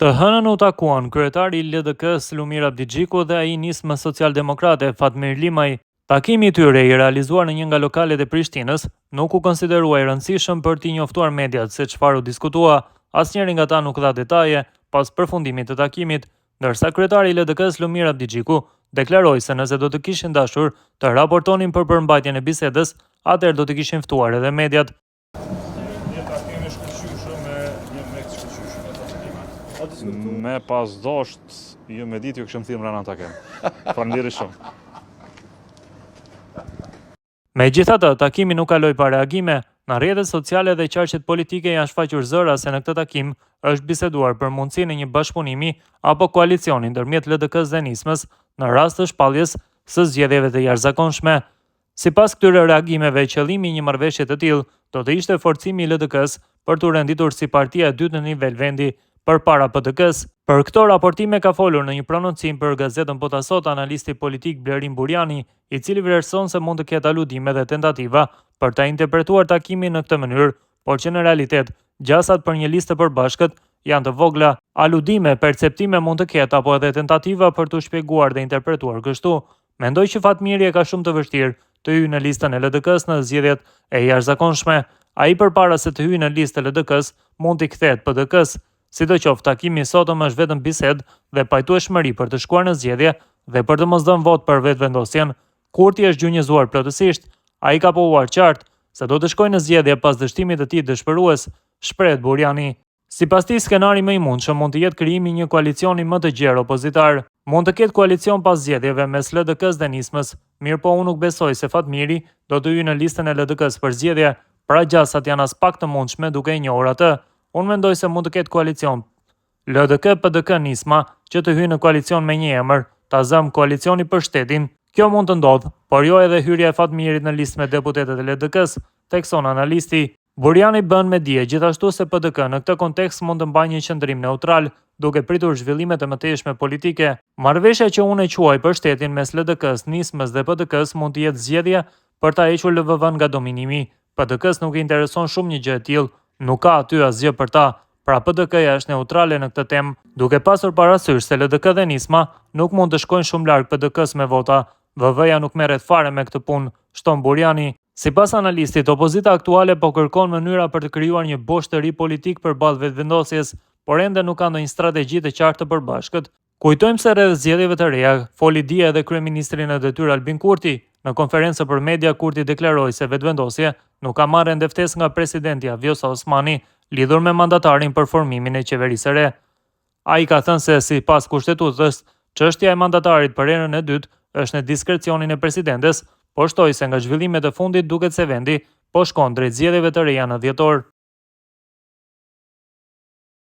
Të hënën u takuan kryetari i LDK-s Lumir Abdigjiku dhe ai nismë socialdemokrate Fatmir Limaj. Takimi i tyre i realizuar në një nga lokalet e Prishtinës nuk u konsiderua i rëndësishëm për t'i njoftuar mediat se çfarë u diskutua. Asnjëri nga ta nuk dha detaje pas përfundimit të takimit, ndërsa kryetari i LDK-s Lumir Abdigjiku deklaroi se nëse do të kishin dashur të raportonin për përmbajtjen e bisedës, atëherë do të kishin ftuar edhe mediat. Me pas dosht, ju me ditë ju këshëm thimë rana takem. Faleminderit shumë. Megjithatë, takimi nuk kaloi pa reagime. Në rrjetet sociale dhe qarqet politike janë shfaqur zëra se në këtë takim është biseduar për mundësinë e një bashkëpunimi apo koalicioni ndërmjet LDK-s dhe nismës në rast të shpalljes së zgjedhjeve të jashtëzakonshme. Sipas këtyre reagimeve, qëllimi i një marrëveshje të tillë do të ishte forcimi i LDK-s për t'u renditur si partia e dytë në nivel vendi përpara PDK-s. Për këto raportime ka folur në një prononcim për gazetën Botasot analisti politik Blerim Burjani, i cili vlerëson se mund të ketë aludime dhe tentativa për ta interpretuar takimin në këtë mënyrë, por që në realitet gjasat për një listë të përbashkët janë të vogla. Aludime, perceptime mund të ketë apo edhe tentativa për t'u shpjeguar dhe interpretuar kështu. Mendoj që Fatmiri e ka shumë të vështirë të hyjë në listën e LDK-s në zgjedhjet e jashtëzakonshme. Ai përpara se të hyjë në listë e LDK-s mund t'i kthehet PDK-s. Sidoqoftë, takimi i sotëm është vetëm bisedë dhe pajtueshmëri për të shkuar në zgjedhje dhe për të mos dhënë vot për vetëvendosjen. Kurti është gjunjëzuar plotësisht. Ai ka pohuar qartë se do të shkojë në zgjedhje pas dështimit të tij dëshpërues, shpreh Burjani. Sipas tij, skenari më i mundshëm mund të jetë krijimi i një koalicioni më të gjerë opozitar. Mund të ketë koalicion pas zgjedhjeve mes LDK-s dhe nismës, mirëpo unë nuk besoj se Fatmiri do të hyjë në listën e LDK-s për zgjedhje, pra gjasat janë as pak të mundshme duke i njohur atë. Unë mendoj se mund të ketë koalicion LDK, PDK, nisma që të hyjë në koalicion me një emër, ta zëm koalicioni për shtetin. Kjo mund të ndodhë, por jo edhe hyrja e Fatmirit në listë me deputetet e LDK-s, thekson analisti. Burjani bën me dije gjithashtu se PDK në këtë kontekst mund të mbajë një qëndrim neutral, duke pritur zhvillimet e mëtejshme politike. Marrëveshja që unë e quaj për shtetin mes LDK-s, nismës dhe PDK-s mund të jetë zgjedhje për ta hequr LVV nga dominimi. PDK-s nuk i intereson shumë një gjë e tillë. Nuk ka aty asgjë për ta, pra PDK-ja është neutrale në këtë temë, duke pasur parasysh se LDK dhe nisma nuk mund të shkojnë shumë larg PDK-s me vota. VV-ja nuk merret fare me këtë punë, shton Burjani. Sipas analistit, opozita aktuale po kërkon mënyra për të krijuar një boshë të ri politik përballë vetëvendosjes, por ende nuk ka ndonjë strategji të qartë të përbashkët. Kujtojmë se rreth zgjedhjeve të reja, foli dje edhe kryeministri në detyrë Albin Kurti. Në konferencë për media, Kurti deklaroi se vetëvendosje nuk ka marrë ende ftesë nga presidenti Vjosa Osmani lidhur me mandatarin për formimin e qeverisë së re. Ai ka thënë se sipas kushtetutës, çështja e mandatarit për herën e dytë është në diskrecionin e presidentes, por shtoi se nga zhvillimet e fundit duket se vendi po shkon drejt zgjedhjeve të reja në dhjetor.